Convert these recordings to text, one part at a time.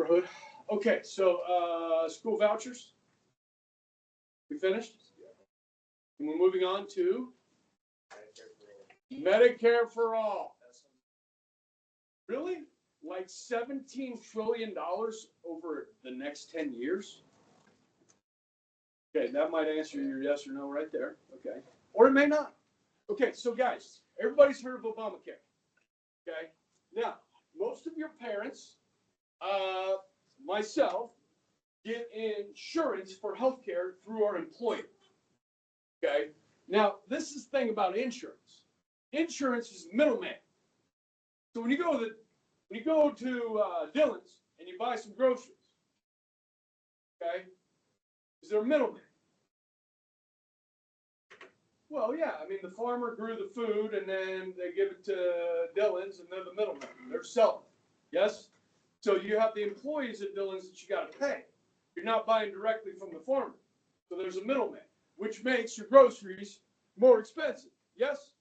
neighborhood. Okay, so school vouchers. We finished? And we're moving on to Medicare for all. Really? Like $17 trillion over the next 10 years? Okay, that might answer your yes or no right there. Okay. Or it may not. Okay, so guys, everybody's heard of Obamacare. Okay. Now, most of your parents, myself, get insurance for healthcare through our employer. Okay. Now, this is the thing about insurance. Insurance is middleman. So when you go to Dillon's and you buy some groceries, okay, is there a middleman? Well, yeah. I mean, the farmer grew the food and then they give it to Dillon's and they're the middleman. They're selling it. Yes? So you have the employees at Dillon's that you got to pay. You're not buying directly from the farmer. So there's a middleman, which makes your groceries more expensive. Yes?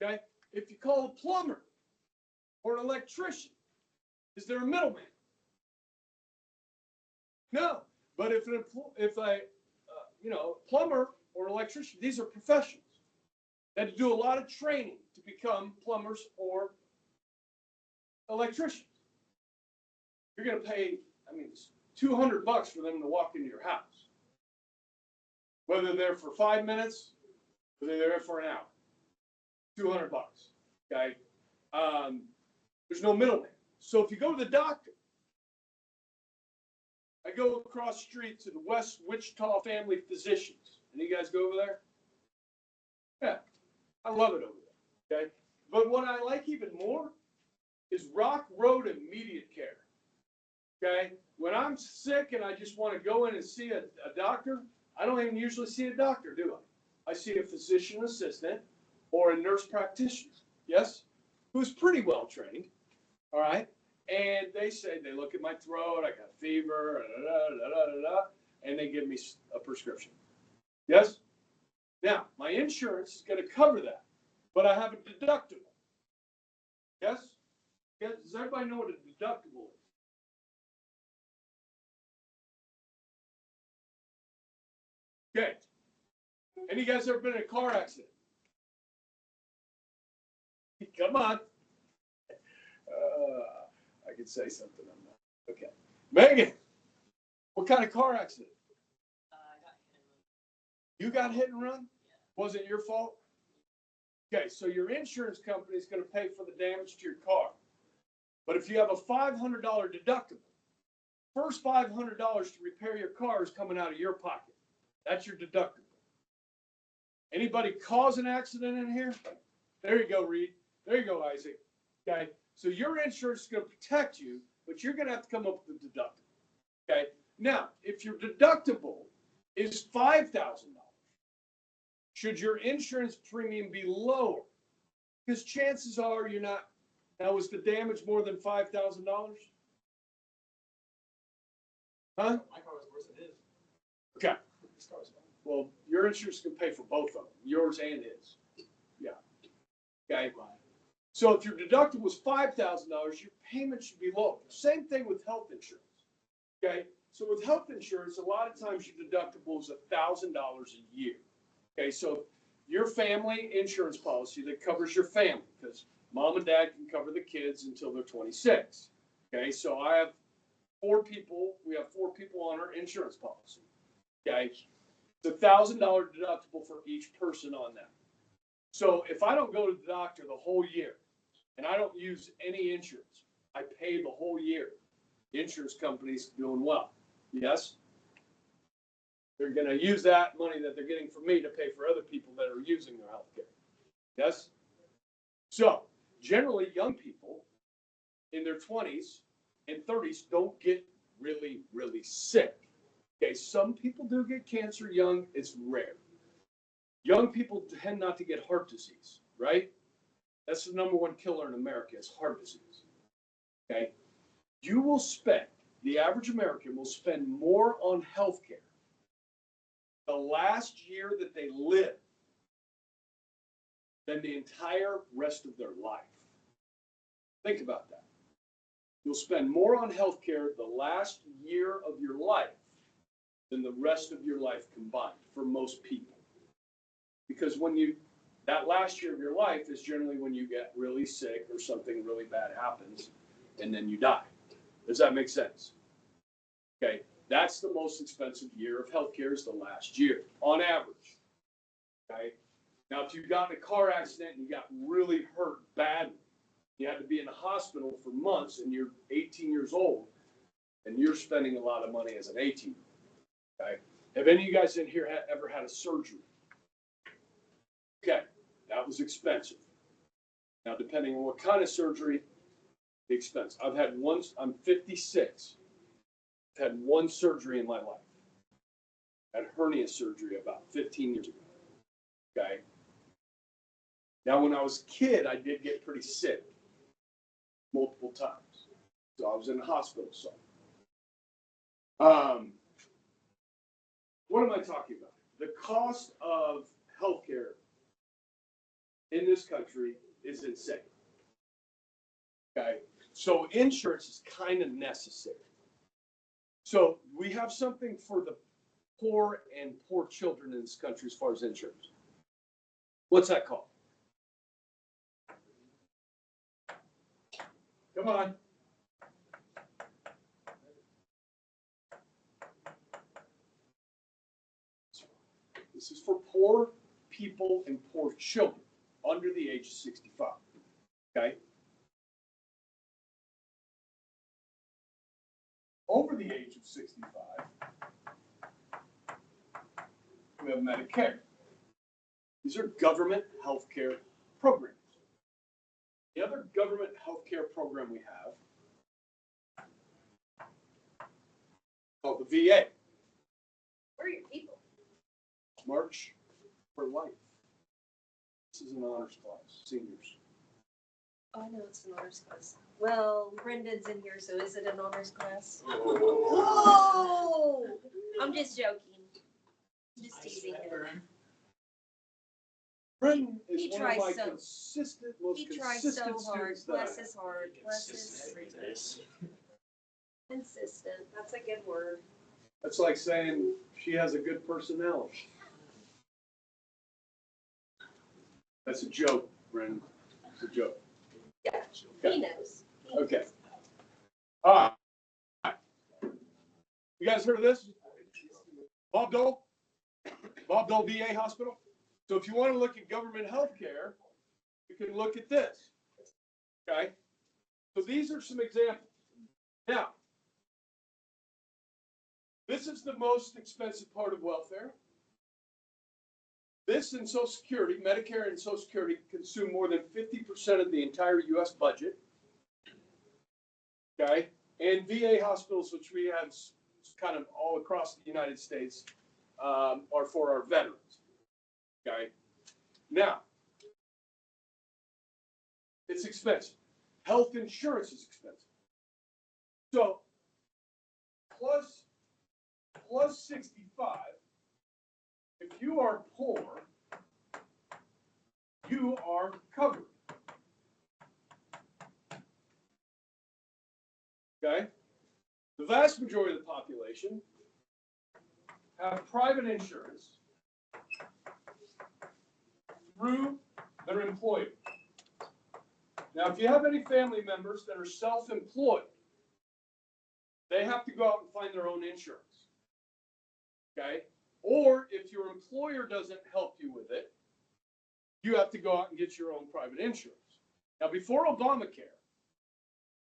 Okay? If you call a plumber or an electrician, is there a middleman? No. But if a plumber or an electrician, these are professionals. They had to do a lot of training to become plumbers or electricians. You're going to pay, it's $200 for them to walk into your house. Whether they're for 5 minutes, whether they're there for an hour. $200. Okay? There's no middleman. So if you go to the doctor, I go across the street to the West Wichita Family Physicians. And you guys go over there? Yeah, I love it over there. Okay? But what I like even more is Rock Road Immediate Care. Okay? When I'm sick and I just want to go in and see a doctor, I don't even usually see a doctor, do I? I see a physician assistant or a nurse practitioner, yes, who's pretty well trained, all right? And they look at my throat, I got fever, and they give me a prescription. Yes? Now, my insurance is going to cover that, but I have a deductible. Yes? Does everybody know what a deductible is? Okay. Any of you guys ever been in a car accident? Come on. I could say something on that. Okay. Megan, what kind of car accident? You got hit and run? Was it your fault? Okay, so your insurance company is going to pay for the damage to your car. But if you have a $500 deductible, first $500 to repair your car is coming out of your pocket. That's your deductible. Anybody cause an accident in here? There you go, Reed. There you go, Isaac. Okay, so your insurance is going to protect you, but you're going to have to come up with a deductible. Okay, now, if your deductible is $5,000, should your insurance premium be lower? Because chances are you're not. Now, was the damage more than $5,000? Huh? My car was worse than his. Okay. Well, your insurance can pay for both of them, yours and his. Yeah. Okay. So if your deductible was $5,000, your payment should be lower. Same thing with health insurance. Okay. So with health insurance, a lot of times your deductible is $1,000 a year. Okay. So your family insurance policy that covers your family, because mom and dad can cover the kids until they're 26. Okay. So I have 4 people. We have 4 people on our insurance policy. Okay. It's $1,000 deductible for each person on that. So if I don't go to the doctor the whole year and I don't use any insurance, I pay the whole year. The insurance company's doing well. Yes? They're going to use that money that they're getting from me to pay for other people that are using their health care. Yes? So generally, young people in their 20s and 30s don't get really, really sick. Okay, some people do get cancer young. It's rare. Young people tend not to get heart disease, right? That's the #1 killer in America is heart disease. Okay? The average American will spend more on health care the last year that they live than the entire rest of their life. Think about that. You'll spend more on healthcare the last year of your life than the rest of your life combined for most people. Because that last year of your life is generally when you get really sick or something really bad happens and then you die. Does that make sense? Okay, that's the most expensive year of healthcare is the last year on average. Okay, now if you got in a car accident and you got really hurt badly, you had to be in the hospital for months and you're 18 years old and you're spending a lot of money as an 18-year-old. Okay, have any of you guys in here ever had a surgery? Okay, that was expensive. Now, depending on what kind of surgery, the expense. I've had one, I'm 56. I've had one surgery in my life. I had hernia surgery about 15 years ago. Okay. Now, when I was a kid, I did get pretty sick multiple times. So I was in the hospital. So, what am I talking about? The cost of healthcare in this country is insane. Okay, so insurance is kind of necessary. So we have something for the poor and poor children in this country as far as insurance. What's that called? Come on. This is for poor people and poor children under the age of 65. Okay? Over the age of 65, we have Medicare. These are government health care programs. The other government health care program we have, called the VA. Where are your people? March for Life. This is an honors class, seniors. Oh, I know it's an honors class. Well, Brendan's in here, so is it an honors class? Oh. Whoa! I'm just joking. I'm just teasing him. Brendan is He one of tries my so- consistent, most He tries consistent so hard. students that I Bless have. his heart. Bless his consistent. That's a good word. That's like saying she has a good personality. That's a joke, Brendan. It's a joke. Yeah, Okay. he knows. Okay. All right. You guys heard of this? Bob Dole? Bob Dole VA Hospital? So if you want to look at government health care, you can look at this. Okay? So these are some examples. Now, this is the most expensive part of welfare. This and Social Security, Medicare and Social Security consume more than 50% of the entire U.S. budget. Okay? And VA hospitals, which we have kind of all across the United States, are for our veterans. Okay? Now, it's expensive. Health insurance is expensive. So, plus 65, if you are poor, you are covered. Okay? The vast majority of the population have private insurance through their employer. Now, if you have any family members that are self-employed, they have to go out and find their own insurance. Okay? Or if your employer doesn't help you with it, you have to go out and get your own private insurance. Now, before Obamacare,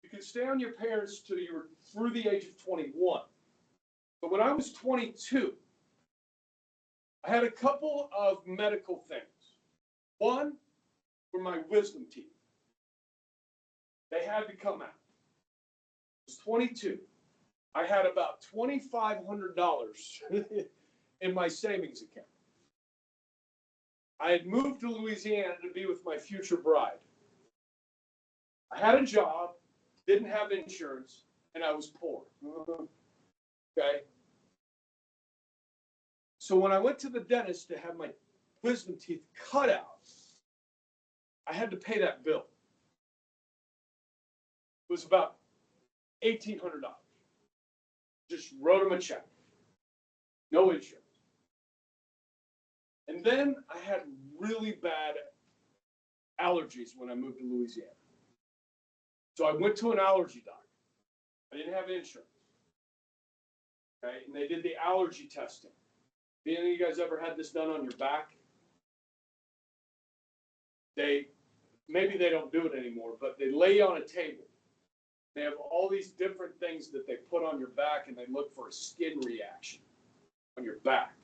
you could stay on your parents till you were through the age of 21. But when I was 22, I had a couple of medical things. One were my wisdom teeth. They had to come out. I was 22. I had about $2,500 in my savings account. I had moved to Louisiana to be with my future bride. I had a job, didn't have insurance, and I was poor. Okay? So when I went to the dentist to have my wisdom teeth cut out, I had to pay that bill. It was about $1,800. Just wrote him a check. No insurance. And then I had really bad allergies when I moved to Louisiana. So I went to an allergy doctor. I didn't have insurance. Okay, and they did the allergy testing. Have any of you guys ever had this done on your back? Maybe they don't do it anymore, but they lay you on a table. They have all these different things that they put on your back, and they look for a skin reaction on your back.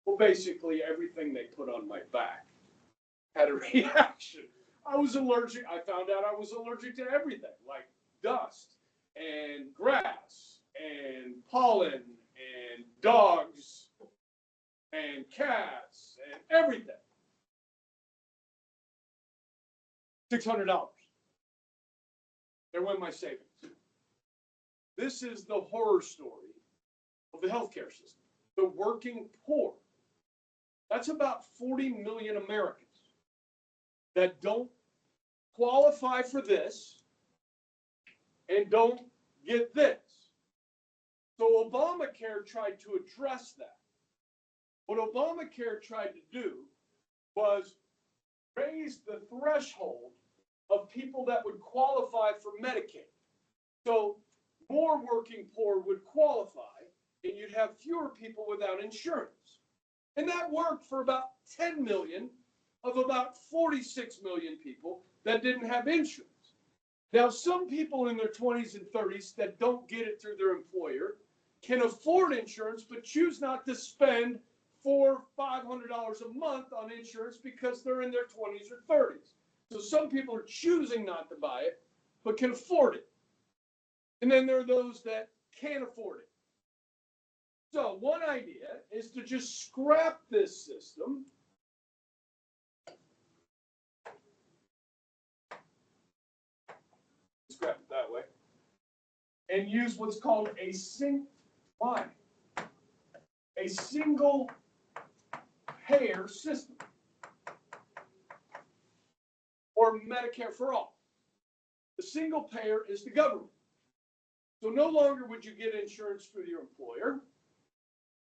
Well, basically everything they put on my back had a reaction. I was allergic. I found out I was allergic to everything, like dust and grass and pollen and dogs and cats and everything. $600. There went my savings. This is the horror story of the healthcare system. The working poor. That's about 40 million Americans that don't qualify for this and don't get this. So Obamacare tried to address that. What Obamacare tried to do was raise the threshold of people that would qualify for Medicaid. So more working poor would qualify, and you'd have fewer people without insurance. And that worked for about 10 million of about 46 million people that didn't have insurance. Now, some people in their 20s and 30s that don't get it through their employer can afford insurance, but choose not to spend $400 or $500 a month on insurance because they're in their 20s or 30s. So some people are choosing not to buy it, but can afford it. And then there are those that can't afford it. So one idea is to just scrap this system scrap it that way, and use what's called a single payer system, or Medicare for all. The single payer is the government. So no longer would you get insurance through your employer.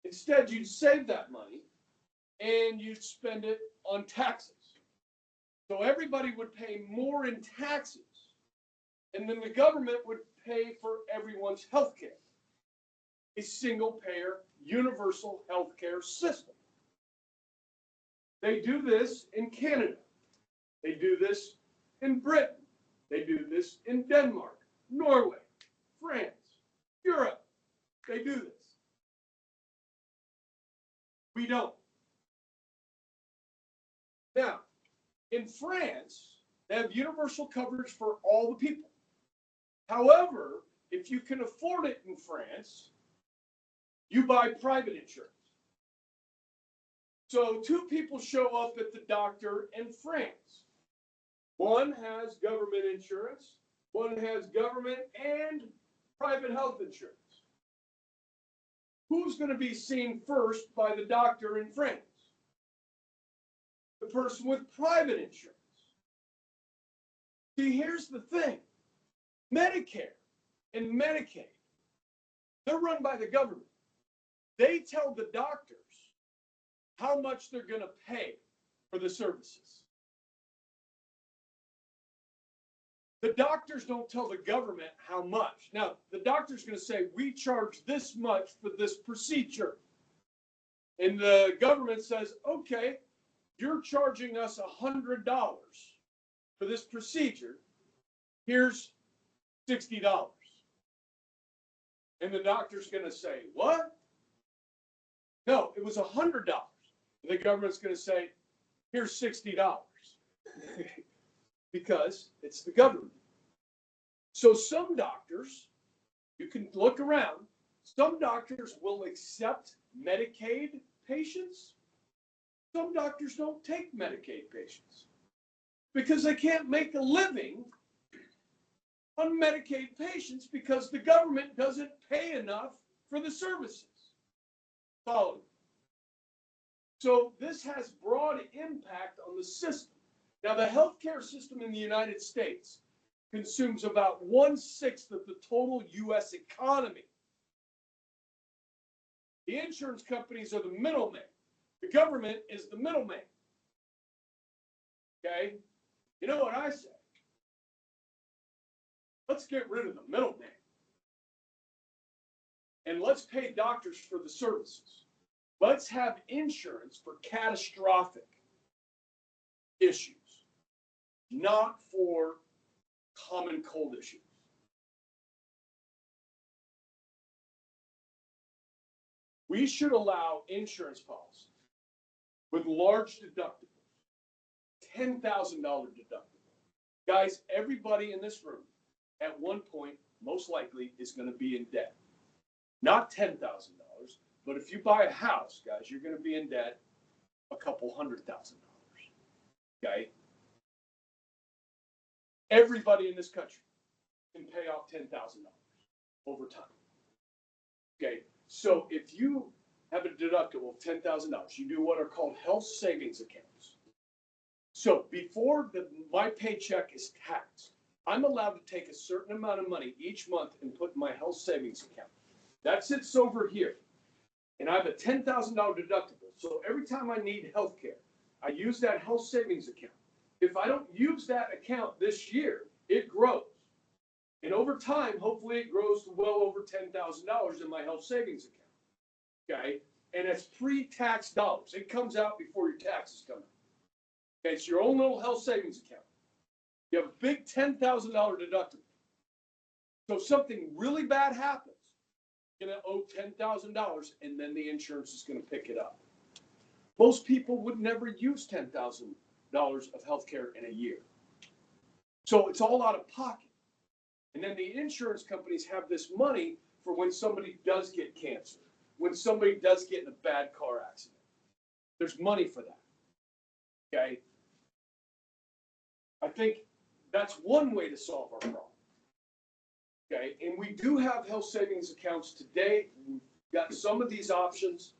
Instead, you'd save that money and you'd spend it on taxes. So everybody would pay more in taxes, and then the government would pay for everyone's health care. A single payer, universal health care system. They do this in Canada. They do this in Britain. They do this in Denmark, Norway, France, Europe. They do this. We don't. Now, in France, they have universal coverage for all the people. However, if you can afford it in France, you buy private insurance. So two people show up at the doctor in France. One has government insurance, one has government and private health insurance. Who's going to be seen first by the doctor in France? The person with private insurance. See, here's the thing. Medicare and Medicaid, they're run by the government. They tell the doctors how much they're going to pay for the services. The doctors don't tell the government how much. Now, the doctor's going to say, we charge this much for this procedure. And the government says, okay, you're charging us $100 for this procedure. Here's $60. And the doctor's going to say, what? No, it was $100. The government's going to say, here's $60. Because it's the government. So some doctors, you can look around, some doctors will accept Medicaid patients. Some doctors don't take Medicaid patients because they can't make a living on Medicaid patients because the government doesn't pay enough for the services. Follow me. So this has broad impact on the system. Now, the healthcare system in the United States consumes about 1/6 of the total U.S. economy. The insurance companies are the middlemen. The government is the middleman. Okay? You know what I say? Let's get rid of the middleman. And let's pay doctors for the services. Let's have insurance for catastrophic issues, not for common cold issues. We should allow insurance policies with large deductibles, $10,000 deductible. Guys, everybody in this room at one point, most likely, is going to be in debt. Not $10,000, but if you buy a house, guys, you're going to be in debt a couple $100,000. Okay? Everybody in this country can pay off $10,000 over time. Okay? So if you have a deductible of $10,000, you do what are called health savings accounts. So before my paycheck is taxed, I'm allowed to take a certain amount of money each month and put in my health savings account. That sits over here. And I have a $10,000 deductible. So every time I need health care, I use that health savings account. If I don't use that account this year, it grows. And over time, hopefully it grows to well over $10,000 in my health savings account. Okay? And it's pre-tax dollars. It comes out before your taxes come out. Okay, it's your own little health savings account. You have a big $10,000 deductible. So if something really bad happens, you're going to owe $10,000, and then the insurance is going to pick it up. Most people would never use $10,000 of health care in a year. So it's all out of pocket. And then the insurance companies have this money for when somebody does get cancer, when somebody does get in a bad car accident. There's money for that. Okay? I think that's one way to solve our problem. Okay, and we do have health savings accounts today. We've got some of these options.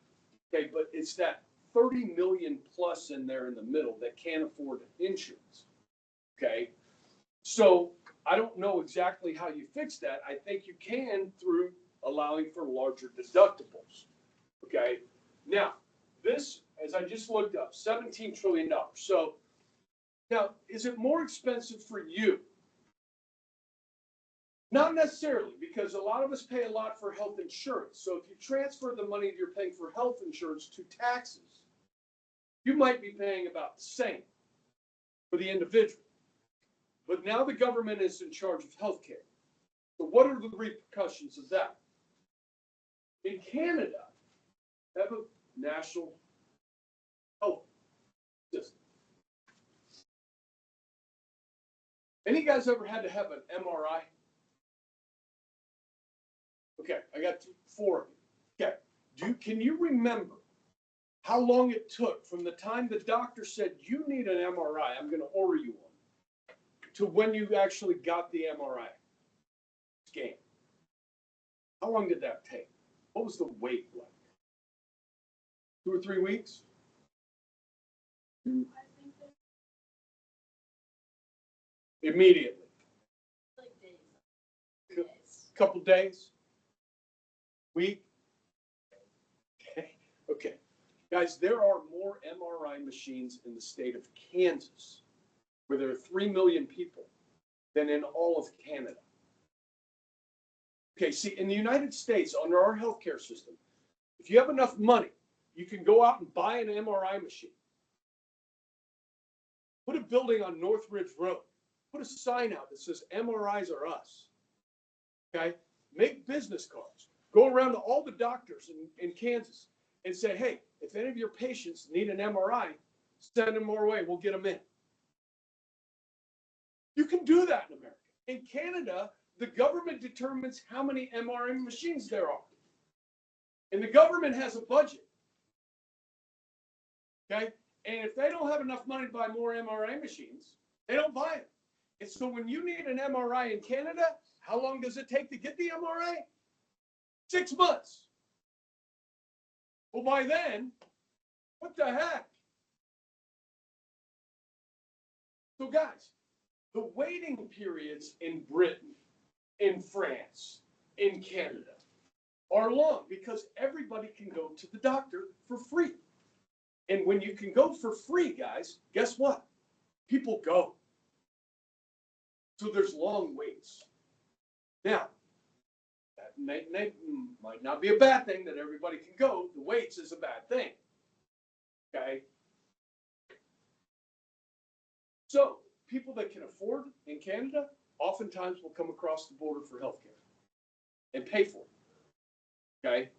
Okay, but it's that 30 million plus in there in the middle that can't afford insurance. Okay, so I don't know exactly how you fix that. I think you can through allowing for larger deductibles. Okay, now this, as I just looked up, $17 trillion. So now, is it more expensive for you? Not necessarily, because a lot of us pay a lot for health insurance. So if you transfer the money you're paying for health insurance to taxes, you might be paying about the same for the individual. But now the government is in charge of health care. So what are the repercussions of that? In Canada, they have a national health system. Any guys ever had to have an MRI? Okay, I got 4 of you. Okay, can you remember how long it took from the time the doctor said you need an MRI, I'm going to order you one, to when you actually got the MRI scan? How long did that take? What was the wait like? 2 or 3 weeks? Immediately. Like days. Couple days? Week? Okay. Guys, there are more MRI machines in the state of Kansas, where there are 3 million people, than in all of Canada. Okay, see, in the United States, under our healthcare system, if you have enough money, you can go out and buy an MRI machine. Put a building on Northridge Road. Put a sign out that says MRIs are us. Okay? Make business cards. Go around to all the doctors in Kansas and say, hey, if any of your patients need an MRI, send them our way. We'll get them in. You can do that in America. In Canada, the government determines how many MRI machines there are. And the government has a budget. Okay? And if they don't have enough money to buy more MRI machines, they don't buy them. And so when you need an MRI in Canada, how long does it take to get the MRI? 6 months. Well, by then, what the heck? So guys, The waiting periods in Britain, in France, in Canada are long because everybody can go to the doctor for free. And when you can go for free, guys, guess what? People go. So there's long waits. Now, that might not be a bad thing that everybody can go. The waits is a bad thing. Okay? So people that can afford in Canada oftentimes will come across the border for healthcare and pay for it. Okay?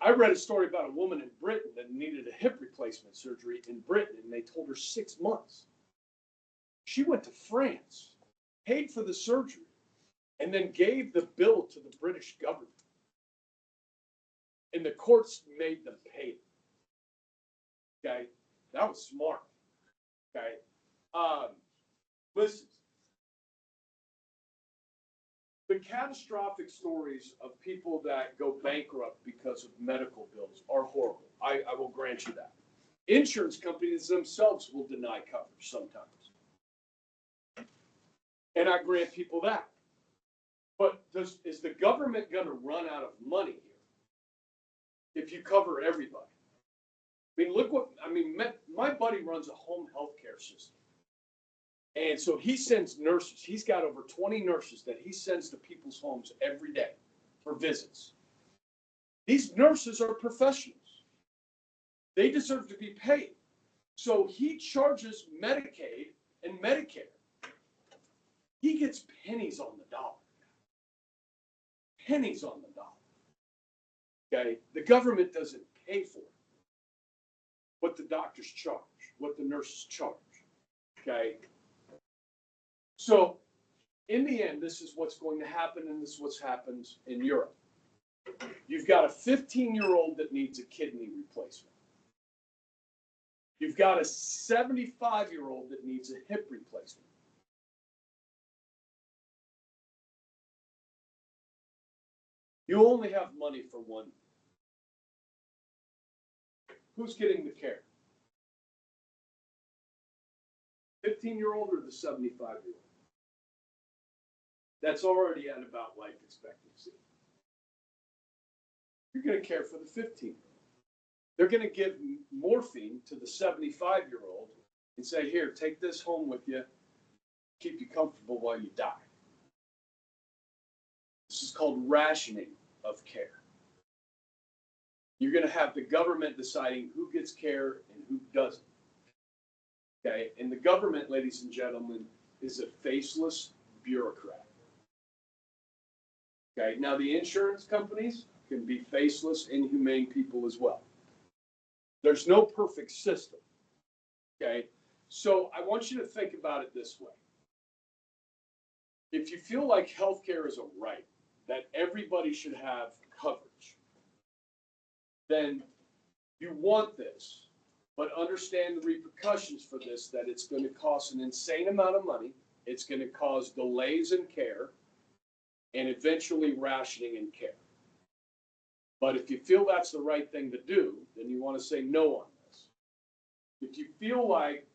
I read a story about a woman in Britain that needed a hip replacement surgery in Britain, and they told her 6 months. She went to France, paid for the surgery, and then gave the bill to the British government. And the courts made them pay it. Okay? That was smart. Okay? Listen. The catastrophic stories of people that go bankrupt because of medical bills are horrible. I will grant you that. Insurance companies themselves will deny coverage sometimes. And I grant people that. But is the government going to run out of money here if you cover everybody? I mean, my buddy runs a home health care system. And so he sends nurses. He's got over 20 nurses that he sends to people's homes every day for visits. These nurses are professionals. They deserve to be paid. So he charges Medicaid and Medicare. He gets pennies on the dollar. Pennies on the dollar. Okay? The government doesn't pay for it. What the doctors charge, what the nurses charge. Okay? So, in the end, this is what's going to happen, and this is what's happened in Europe. You've got a 15-year-old that needs a kidney replacement. You've got a 75-year-old that needs a hip replacement. You only have money for one. Who's getting the care? 15-year-old or the 75-year-old? That's already at about life expectancy. You're going to care for the 15-year-old. They're going to give morphine to the 75-year-old and say, here, take this home with you, keep you comfortable while you die. This is called rationing of care. You're going to have the government deciding who gets care and who doesn't. Okay? And the government, ladies and gentlemen, is a faceless bureaucrat. Okay? Now, the insurance companies can be faceless, inhumane people as well. There's no perfect system. Okay? So I want you to think about it this way. If you feel like healthcare is a right, that everybody should have coverage, then you want this, but understand the repercussions for this, that it's going to cost an insane amount of money, it's going to cause delays in care, and eventually rationing in care. But if you feel that's the right thing to do, then you want to say no on this. If you feel like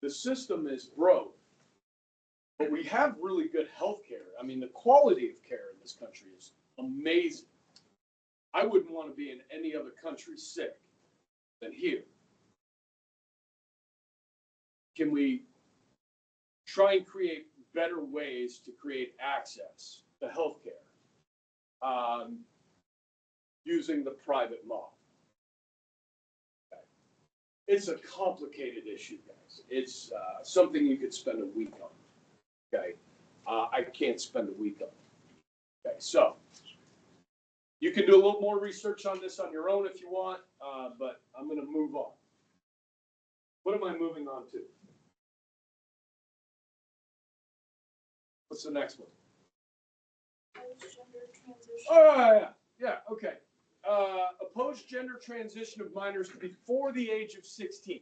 the system is broke, but we have really good health care, I mean, the quality of care in this country is amazing. I wouldn't want to be in any other country sick than here. Can we try and create better ways to create access to healthcare using the private model? Okay. It's a complicated issue, guys. It's something you could spend a week on. Okay, I can't spend a week on it. Okay, so you can do a little more research on this on your own if you want, but I'm going to move on. What am I moving on to? What's the next one? Gender transition. Oh, yeah, okay. Opposed gender transition of minors before the age of 16.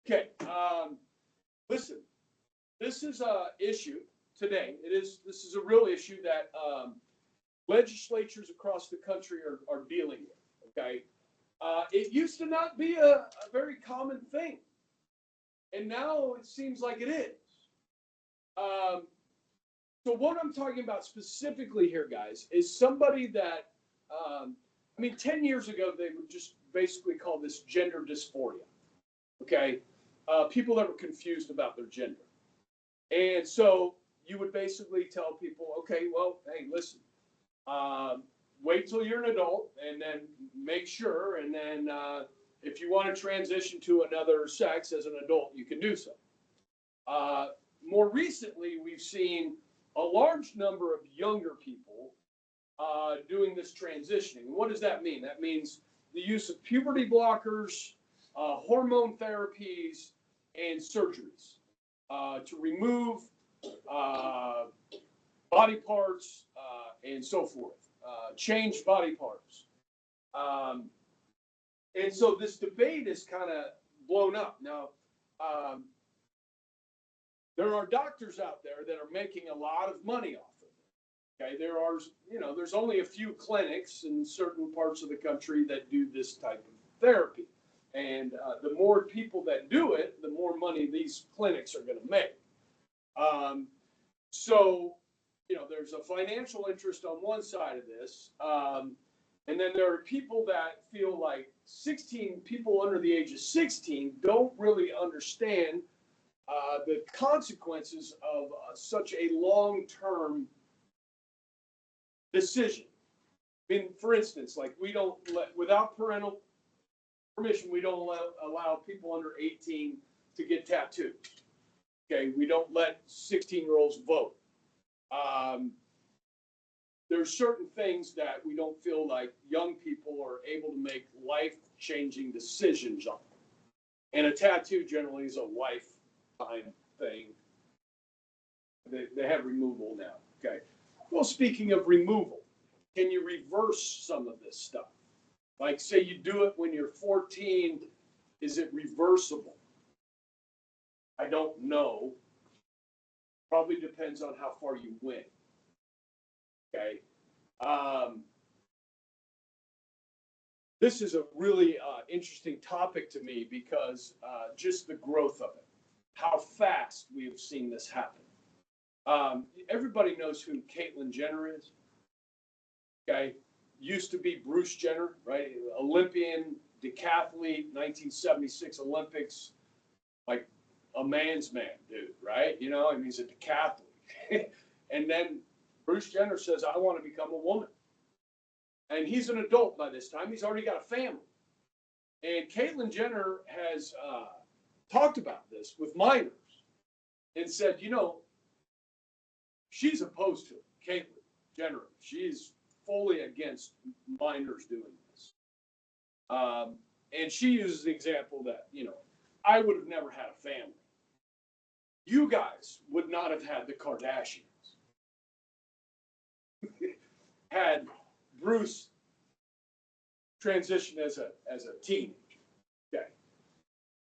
Okay, listen, this is an issue today. This is a real issue that legislatures across the country are dealing with, okay? It used to not be a very common thing, and now it seems like it is. So what I'm talking about specifically here, guys, is somebody that, 10 years ago, they would just basically call this gender dysphoria, okay? People that were confused about their gender. And so you would basically tell people, okay, well, hey, listen, wait till you're an adult and then make sure. And then if you want to transition to another sex as an adult, you can do so. More recently, we've seen a large number of younger people doing this transitioning. What does that mean? That means the use of puberty blockers, hormone therapies, and surgeries to remove body parts and so forth, change body parts. And so this debate is kind of blown up. Now, there are doctors out there that are making a lot of money off of it. Okay, there's only a few clinics in certain parts of the country that do this type of therapy. And the more people that do it, the more money these clinics are going to make. So, there's a financial interest on one side of this. And then there are people that feel like people under the age of 16 don't really understand the consequences of such a long-term decision. For instance, like without parental permission, we don't allow people under 18 to get tattooed. Okay, we don't let 16-year-olds vote. There's certain things that we don't feel like young people are able to make life-changing decisions on. And a tattoo generally is a lifetime thing. They have removal now. Okay. Well, speaking of removal, can you reverse some of this stuff? Like, say you do it when you're 14, is it reversible? I don't know. Probably depends on how far you went. Okay. This is a really interesting topic to me because just the growth of it, how fast we have seen this happen. Everybody knows who Caitlyn Jenner is. Okay. Used to be Bruce Jenner, right? Olympian, decathlete, 1976 Olympics, like a man's man, dude, right? He's a decathlete. And then Bruce Jenner says, I want to become a woman. And he's an adult by this time. He's already got a family. And Caitlyn Jenner has talked about this with minors and said, she's opposed to it, Caitlyn Jenner. She's fully against minors doing this. And she uses the example that, I would have never had a family. You guys would not have had the Kardashians. Had Bruce transitioned as a teenager. Okay.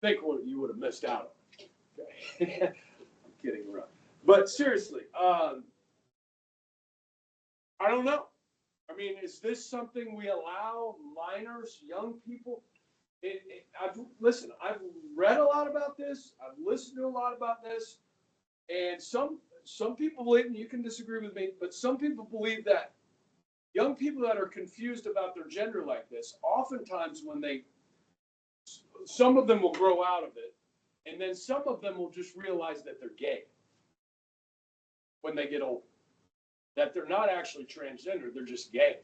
Think what you would have missed out on. Okay. I'm kidding around. But seriously, I don't know. Is this something we allow minors, young people? I've read a lot about this. I've listened to a lot about this. And some people believe, and you can disagree with me, but some people believe that young people that are confused about their gender like this, oftentimes some of them will grow out of it, and then some of them will just realize that they're gay when they get older. That they're not actually transgender, they're just gay.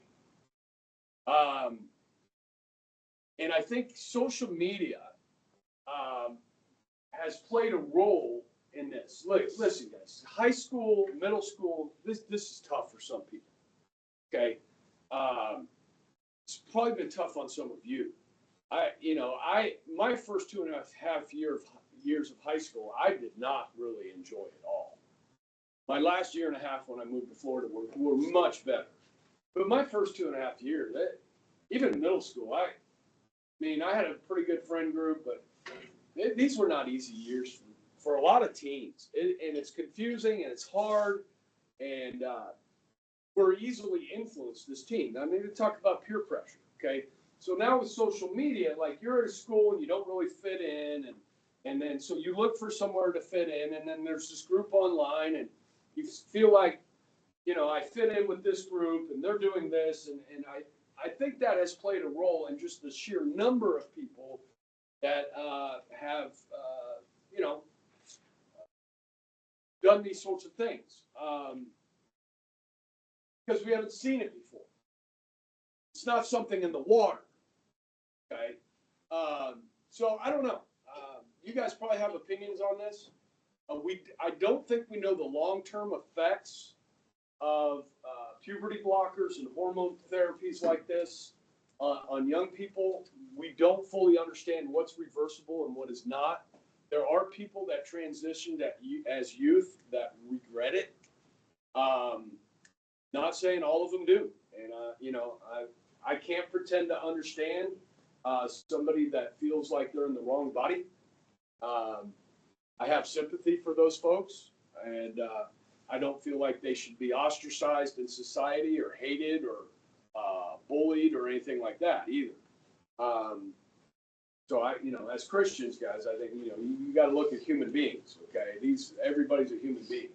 And I think social media has played a role in this. Listen, guys, high school, middle school, this is tough for some people. Okay, it's probably been tough on some of you. My first 2.5 years of high school, I did not really enjoy it all. My last 1.5 years when I moved to Florida were much better. But my first 2.5 years, even in middle school, I had a pretty good friend group, but these were not easy years for a lot of teens. And it's confusing and it's hard, and we're easily influenced as teens. To talk about peer pressure, okay? So now with social media, like you're at a school and you don't really fit in, and And then, so you look for somewhere to fit in, and then there's this group online, and you feel like, I fit in with this group, and they're doing this, and I think that has played a role in just the sheer number of people that have, done these sorts of things. Because we haven't seen it before. It's not something in the water, okay? So I don't know. You guys probably have opinions on this. I don't think we know the long-term effects of puberty blockers and hormone therapies like this on young people. We don't fully understand what's reversible and what is not. There are people that transitioned as youth that regret it. Not saying all of them do. And, I can't pretend to understand somebody that feels like they're in the wrong body. I have sympathy for those folks, and I don't feel like they should be ostracized in society or hated or bullied or anything like that either. So as Christians, guys, I think, you got to look at human beings, okay? Everybody's a human being.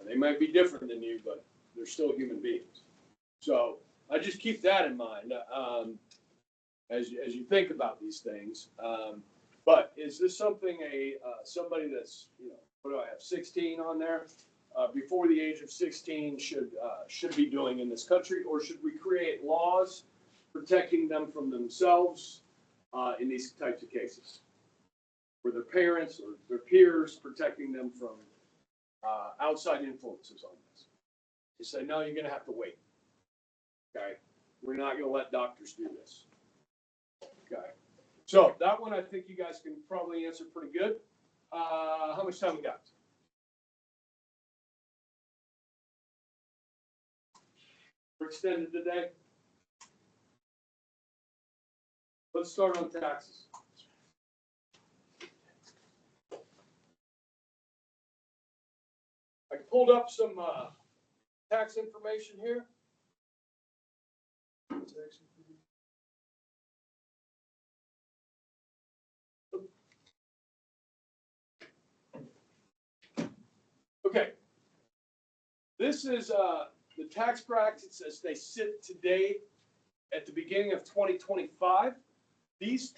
They might be different than you, but they're still human beings. So I just keep that in mind as you think about these things. But is this something somebody that's, what do I have, 16 on there? Before the age of 16 should be doing in this country, or should we create laws protecting them from themselves in these types of cases, where their parents or their peers protecting them from outside influences on this? You say, no, you're going to have to wait. Okay, we're not going to let doctors do this. Okay, so that one I think you guys can probably answer pretty good. How much time we got? We're extended today. Let's start on taxes. I pulled up some tax information here. Okay. This is the tax brackets as they sit today at the beginning of 2025. These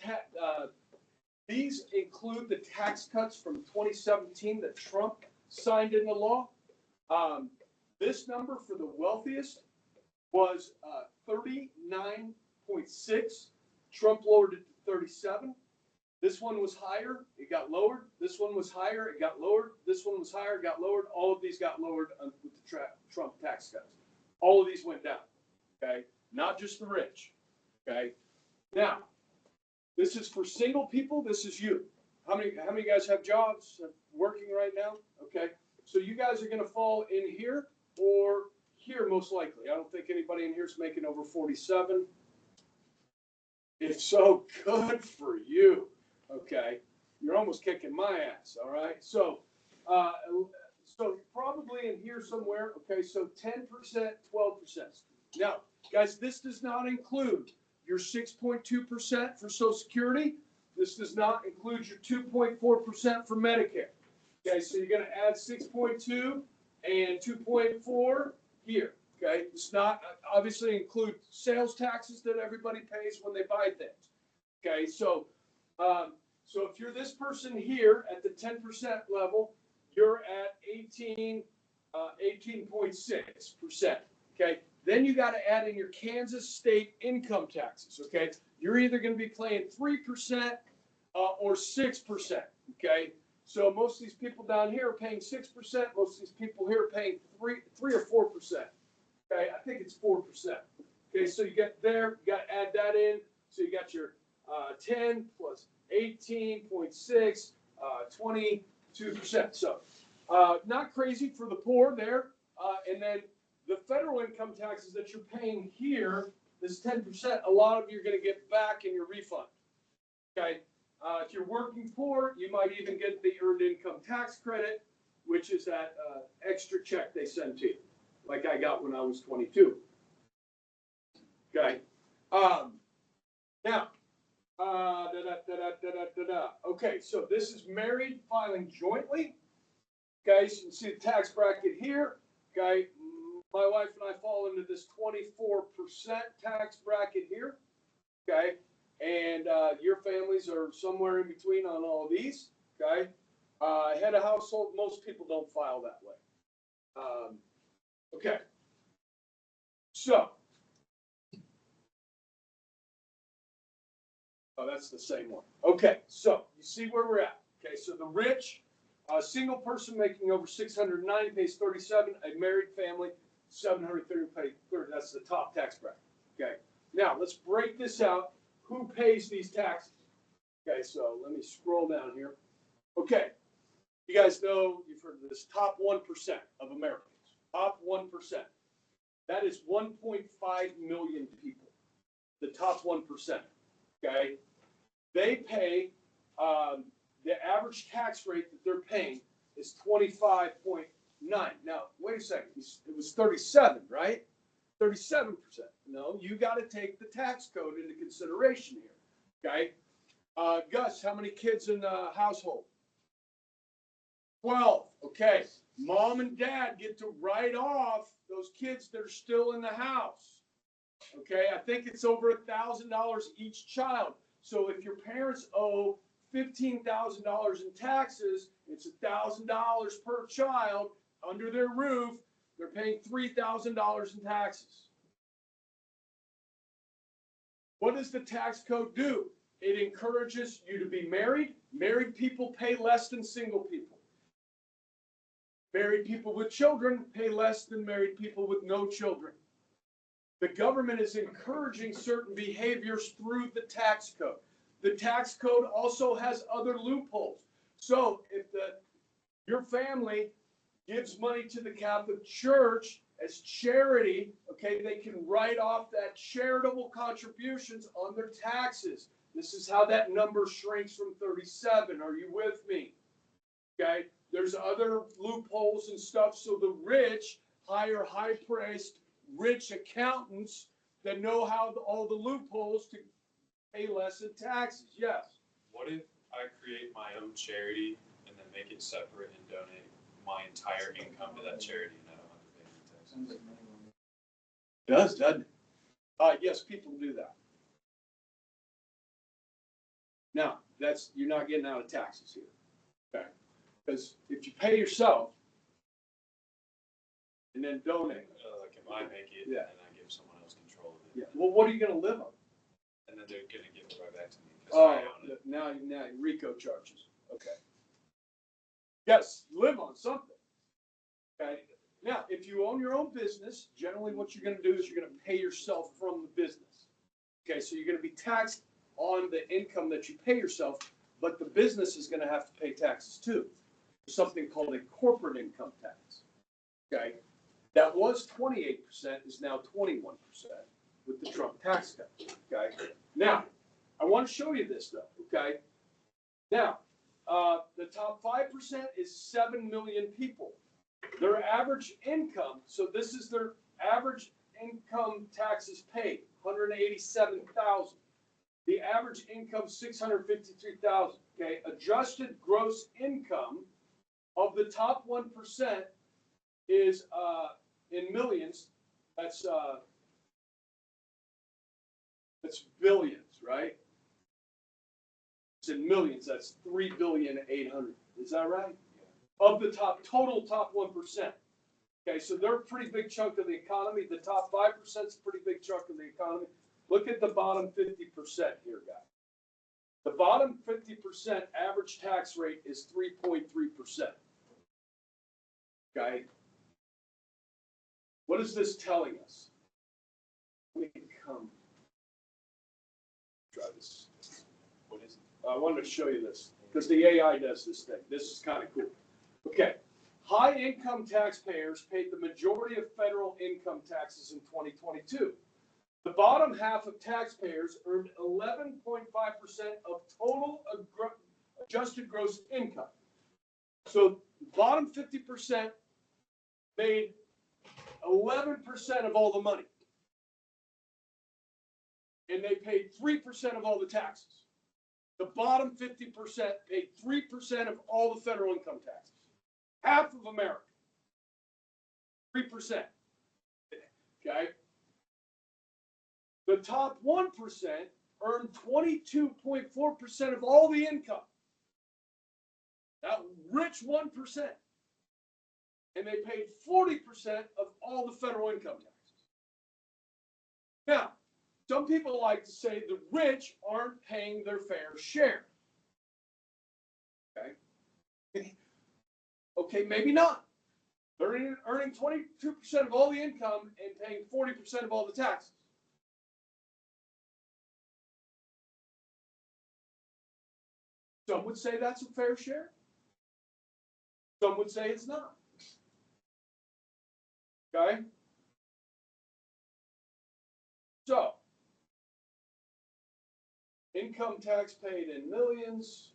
include the tax cuts from 2017 that Trump signed into law. This number for the wealthiest was 39.6. Trump lowered it to 37. This one was higher, it got lowered. This one was higher, it got lowered. This one was higher, it got lowered. All of these got lowered with the Trump tax cuts. All of these went down, okay? Not just the rich, okay? Now, this is for single people. This is you. How many guys have jobs working right now? Okay, so you guys are going to fall in here or here most likely. I don't think anybody in here is making over 47. If so, good for you. Okay, you're almost kicking my ass. All right, so probably in here somewhere. Okay, so 10%, 12%. Now, guys, this does not include your 6.2% for Social Security. This does not include your 2.4% for Medicare. Okay, so you're going to add 6.2 and 2.4 here. Okay, it's not obviously include sales taxes that everybody pays when they buy things. Okay, so if you're this person here at the 10% level, you're at 18.6%. Okay. Then you got to add in your Kansas state income taxes, okay? You're either going to be paying 3% or 6%, okay? So most of these people down here are paying 6%. Most of these people here are paying 3 or 4%, okay? I think it's 4%. Okay, so you get there, you got to add that in. So you got your 10 plus 18.6, 22%. So not crazy for the poor there. And then the federal income taxes that you're paying here, this 10%, a lot of you are going to get back in your refund. Okay, if you're working poor, you might even get the earned income tax credit, which is that extra check they send to you, like I got when I was 22. Okay, now Okay, so this is married filing jointly. Okay, so you can see the tax bracket here. Okay, my wife and I fall into this 24% tax bracket here. Okay, and your families are somewhere in between on all of these. Okay, head of household, most people don't file that way. Okay, so. Oh, that's the same one. Okay, so you see where we're at. Okay, so the rich, a single person making over 690 pays 37. A married family, 730 pays 30. That's the top tax bracket. Okay, now let's break this out. Who pays these taxes? Okay, so let me scroll down here. Okay, you guys know, you've heard of this, top 1% of Americans. Top 1%. That is 1.5 million people. The top 1%. Okay, they pay, the average tax rate that they're paying is 25.9. Now, wait a second, it was 37, right? 37%. No, you got to take the tax code into consideration here. Okay, Gus, how many kids in the household? 12. Okay, mom and dad get to write off those kids that are still in the house. Okay, I think it's over $1,000 each child. So if your parents owe $15,000 in taxes, it's $1,000 per child under their roof. They're paying $3,000 in taxes. What does the tax code do? It encourages you to be married. Married people pay less than single people. Married people with children pay less than married people with no children. The government is encouraging certain behaviors through the tax code. The tax code also has other loopholes. So if your family gives money to the Catholic Church as charity, okay, they can write off that charitable contributions on their taxes. This is how that number shrinks from 37. Are you with me? Okay, there's other loopholes and stuff. So the rich hire high-priced rich accountants that know how all the loopholes to pay less in taxes. Yes. What if I create my own charity and then make it separate and donate my entire income to that charity and I don't have to pay any taxes? Doesn't it? Yes, people do that. Now, you're not getting out of taxes here. Okay. Because if you pay yourself and then donate. Like if I make it Yeah. and I give someone else control of it. Yeah. Well, what are you going to live on? And then they're going to give it right back to me because I own it. Now RICO charges. Okay. Yes, live on something. Okay. Now, if you own your own business, generally what you're going to do is you're going to pay yourself from the business. Okay, so you're going to be taxed on the income that you pay yourself, but the business is going to have to pay taxes too. Something called a corporate income tax. Okay. That was 28%, is now 21% with the Trump tax cut. Okay. Now, I want to show you this though. Okay. Now, the top 5% is 7 million people. Their average income, so this is their average income taxes paid, 187,000. The average income, 653,000. Okay. Adjusted gross income of the top 1% is in millions. That's billions, right? It's in millions. That's 3,800,000,000. Is that right? Yeah. Of the total top 1%. Okay, so they're a pretty big chunk of the economy. The top 5% is a pretty big chunk of the economy. Look at the bottom 50% here, guys. The bottom 50% average tax rate is 3.3%. Okay. What is this telling us? Let me try this. What is it? I wanted to show you this because the AI does this thing. This is kind of cool. Okay. High income taxpayers paid the majority of federal income taxes in 2022. The bottom half of taxpayers earned 11.5% of total adjusted gross income. So bottom 50% made 11% of all the money. And they paid 3% of all the taxes. The bottom 50% paid 3% of all the federal income taxes. Half of America. 3%. Okay? The top 1% earned 22.4% of all the income. That rich 1%. And they paid 40% of all the federal income taxes. Now, some people like to say the rich aren't paying their fair share. Okay? Okay, maybe not. They're earning 22% of all the income and paying 40% of all the taxes. Some would say that's a fair share. Some would say it's not. Okay? So, income tax paid in millions.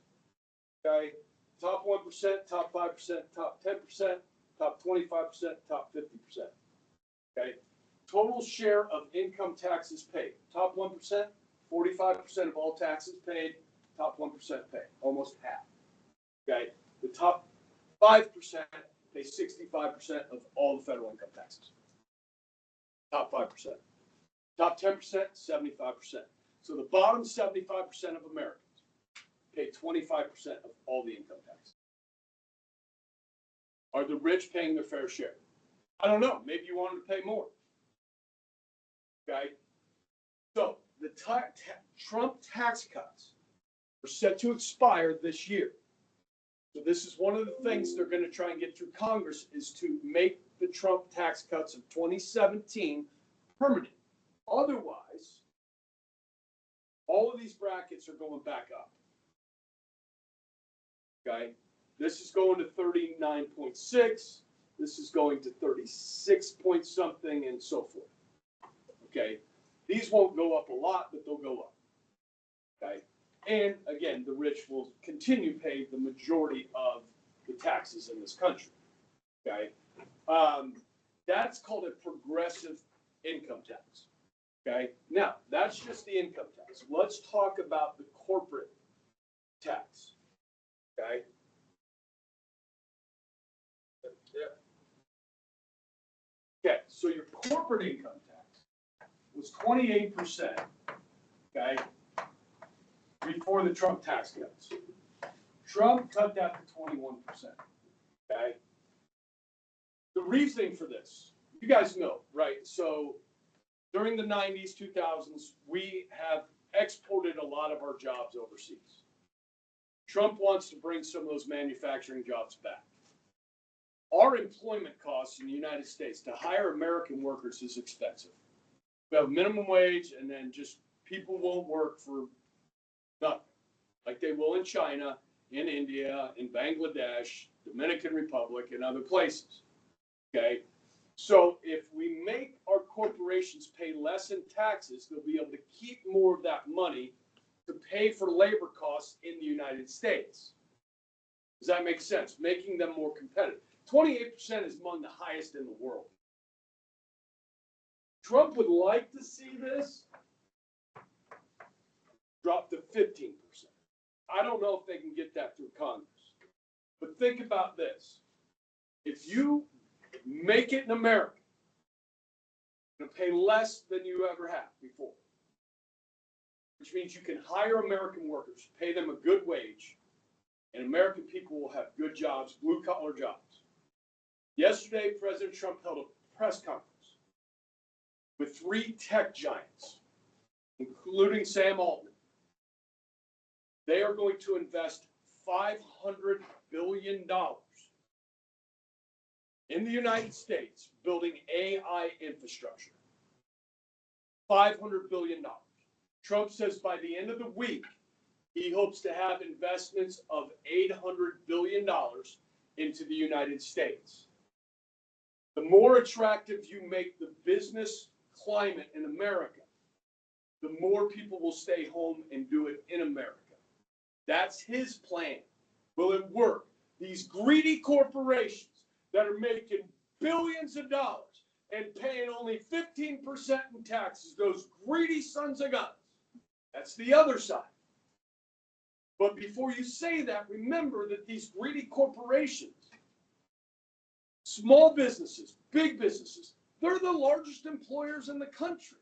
Okay? Top 1%, top 5%, top 10%, top 25%, top 50%. Okay? Total share of income taxes paid. Top 1%, 45% of all taxes paid. Top 1% paid. Almost half. Okay? The top 5% pay 65% of all the federal income taxes. Top 5%. Top 10%, 75%. So the bottom 75% of Americans pay 25% of all the income taxes. Are the rich paying their fair share? I don't know. Maybe you want them to pay more. Okay? So the Trump tax cuts are set to expire this year. So this is one of the things they're going to try and get through Congress is to make the Trump tax cuts of 2017 permanent. Otherwise, all of these brackets are going back up. Okay? This is going to 39.6. This is going to 36 point something and so forth. Okay? These won't go up a lot, but they'll go up. Okay? And again, the rich will continue to pay the majority of the taxes in this country. Okay? That's called a progressive income tax. Okay? Now, that's just the income tax. Let's talk about the corporate tax. Okay? Okay, so your corporate income tax was 28%, okay, before the Trump tax cuts. Trump cut that to 21%, okay? The reasoning for this, you guys know, right? So during the 90s, 2000s, we have exported a lot of our jobs overseas. Trump wants to bring some of those manufacturing jobs back. Our employment costs in the United States to hire American workers is expensive. We have minimum wage, and then just people won't work for nothing, like they will in China, in India, in Bangladesh, Dominican Republic, and other places. Okay? So if we make our corporations pay less in taxes, they'll be able to keep more of that money to pay for labor costs in the United States. Does that make sense? Making them more competitive. 28% is among the highest in the world. Trump would like to see this drop to 15%. I don't know if they can get that through Congress. But think about this. If you make it in America, you're going to pay less than you ever have before. Which means you can hire American workers, pay them a good wage, and American people will have good jobs, blue-collar jobs. Yesterday, President Trump held a press conference with 3 tech giants, including Sam Altman. They are going to invest $500 billion in the United States building AI infrastructure. $500 billion. Trump says by the end of the week, he hopes to have investments of $800 billion into the United States. The more attractive you make the business climate in America, the more people will stay home and do it in America. That's his plan. Will it work? These greedy corporations that are making billions of dollars and paying only 15% in taxes, those greedy sons of guns. That's the other side. But before you say that, remember that these greedy corporations, small businesses, big businesses, they're the largest employers in the country.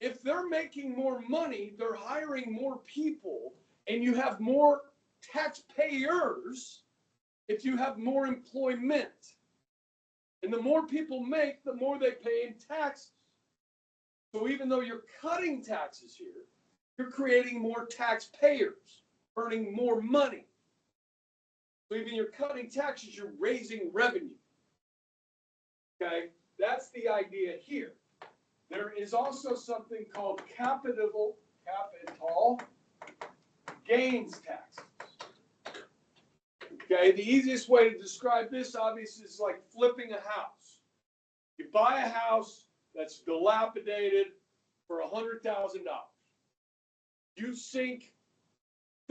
If they're making more money, they're hiring more people, and you have more taxpayers if you have more employment. And the more people make, the more they pay in taxes. So even though you're cutting taxes here, you're creating more taxpayers, earning more money. So even you're cutting taxes, you're raising revenue. Okay, that's the idea here. There is also something called capital gains taxes. Okay, the easiest way to describe this, obviously, is like flipping a house. You buy a house that's dilapidated for $100,000. You sink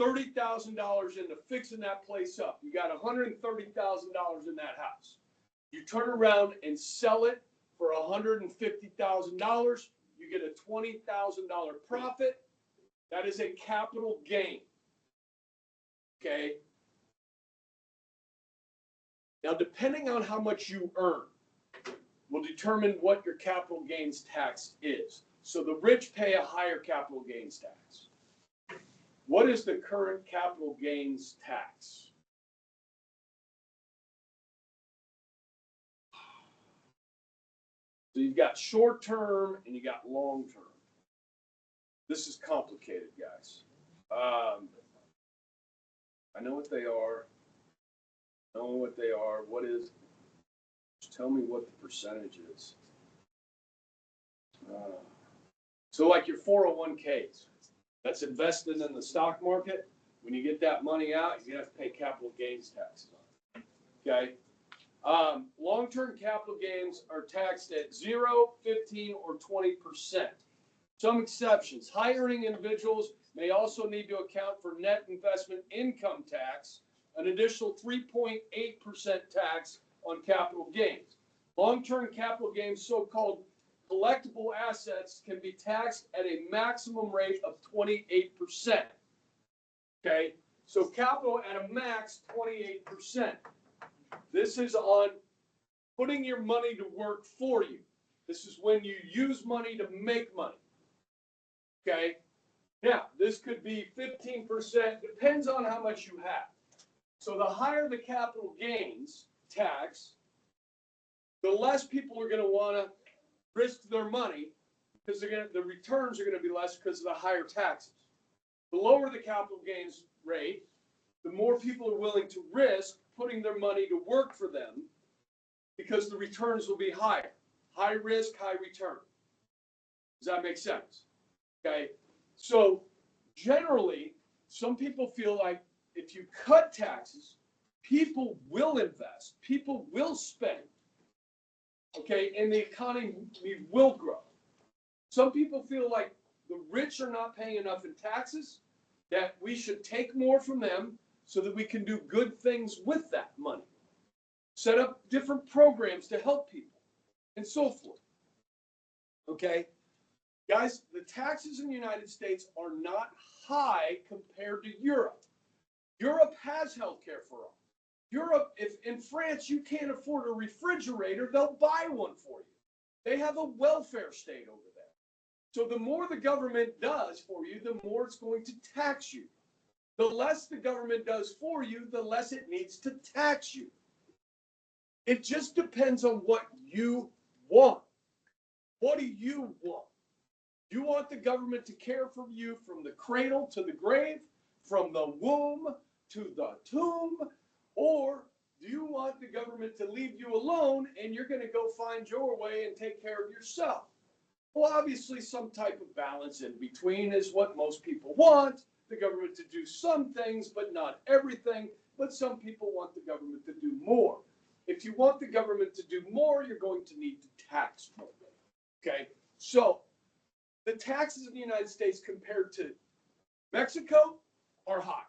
$30,000 into fixing that place up. You got $130,000 in that house. You turn around and sell it for $150,000. You get a $20,000 profit. That is a capital gain. Okay. Now, depending on how much you earn, will determine what your capital gains tax is. So the rich pay a higher capital gains tax. What is the current capital gains tax? So you've got short term and you got long term. This is complicated, guys. I know what they are. What is? Just tell me what the percentage is. So like your 401ks, that's invested in the stock market. When you get that money out, you have to pay capital gains taxes on it. Okay. Long-term capital gains are taxed at 0, 15, or 20%. Some exceptions. High-earning individuals may also need to account for net investment income tax, an additional 3.8% tax on capital gains. Long-term capital gains, so-called collectible assets, can be taxed at a maximum rate of 28%. Okay, so capital at a max 28%. This is on putting your money to work for you. This is when you use money to make money. Okay, now this could be 15%, depends on how much you have. So the higher the capital gains tax, the less people are going to want to risk their money because the returns are going to be less because of the higher taxes. The lower the capital gains rate, the more people are willing to risk putting their money to work for them because the returns will be higher. High risk, high return. Does that make sense? Okay. So generally, some people feel like if you cut taxes, people will invest, people will spend. Okay, and the economy will grow. Some people feel like the rich are not paying enough in taxes, that we should take more from them so that we can do good things with that money. Set up different programs to help people and so forth. Okay, guys, the taxes in the United States are not high compared to Europe. Europe has health care for all. Europe, if in France you can't afford a refrigerator, they'll buy one for you. They have a welfare state over there. So the more the government does for you, the more it's going to tax you. The less the government does for you, the less it needs to tax you. It just depends on what you want. What do you want? You want the government to care for you from the cradle to the grave, from the womb to the tomb, or do you want the government to leave you alone and you're going to go find your way and take care of yourself? Well, obviously, some type of balance in between is what most people want. The government to do some things, but not everything. But some people want the government to do more. If you want the government to do more, you're going to need to tax more. Okay? So the taxes in the United States compared to Mexico are high.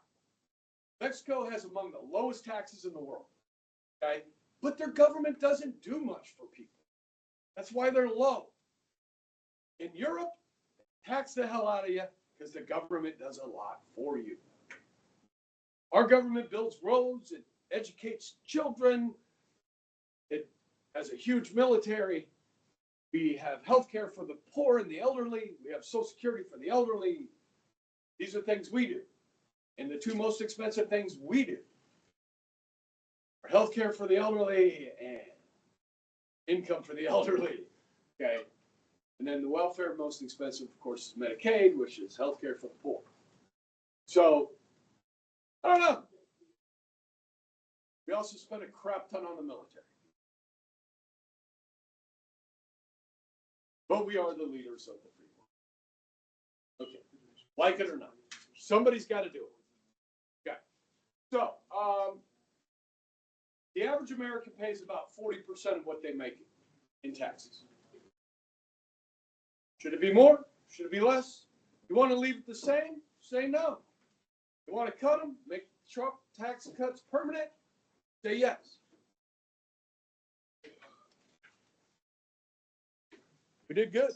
Mexico has among the lowest taxes in the world. Okay? But their government doesn't do much for people. That's why they're low. In Europe, tax the hell out of you because the government does a lot for you. Our government builds roads, it educates children, it has a huge military. We have healthcare for the poor and the elderly. We have Social Security for the elderly. These are things we do. And the two most expensive things we do are healthcare for the elderly and income for the elderly. Okay. And then the welfare most expensive, of course, is Medicaid, which is healthcare for the poor. So, I don't know. We also spend a crap ton on the military. But we are the leaders of the free world. Okay. Like it or not. Somebody's got to do it. Okay. So, the average American pays about 40% of what they make in taxes. Should it be more? Should it be less? You want to leave it the same? Say no. You want to cut them? Make Trump tax cuts permanent? Say yes. We did good.